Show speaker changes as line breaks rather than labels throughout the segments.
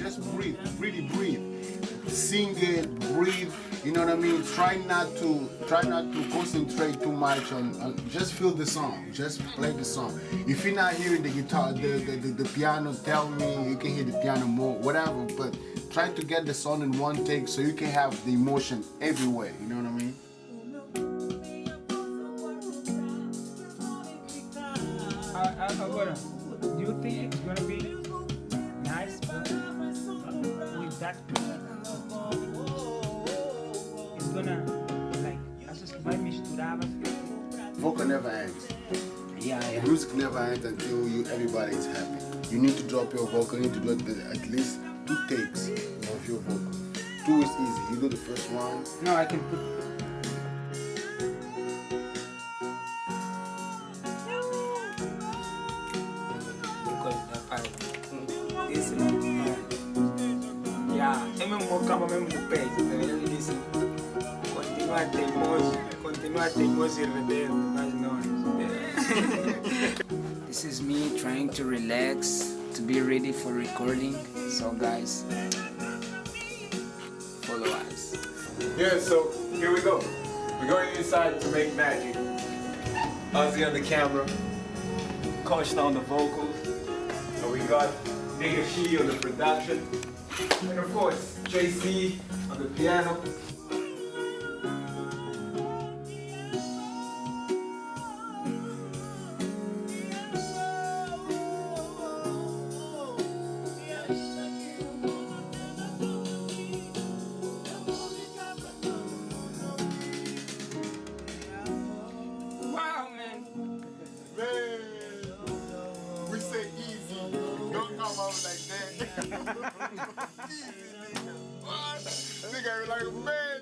just breathe, really breathe. Sing it, breathe, you know what I mean? Try not to concentrate too much on just feel the song, just play the song. If you're not hearing the guitar, the piano, tell me, you can hear the piano more, whatever, but try to get the song in one take so you can have the emotion everywhere, you know what I mean?
Do you think it's gonna be nice with that? It's gonna like achas que vai misturar, vai ficar.
Vocal never ends.
Yeah.
Music never ends until everybody is happy. You need to drop your vocal, you need to do at least 2 takes of your vocal. 2 is easy. You do the first one.
No, I can put. Yeah, é mesmo boca, mesmo do peito. Ele disse: continua teimoso e rebelde, mas não.
This is me trying to relax, to be ready for recording. So guys, follow us.
Yeah, so here we go. We're going inside to make magic. Ozzy on the camera, Costa on the vocals, and we got Nigga She on the production, and of course JC on the piano.
Wow, man.
Man, we say easy. Don't come out like that. Easy, nigga. What? Nigga, like, man,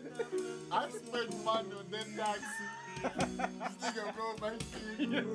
I spent money on that taxi. This nigga blow my shit.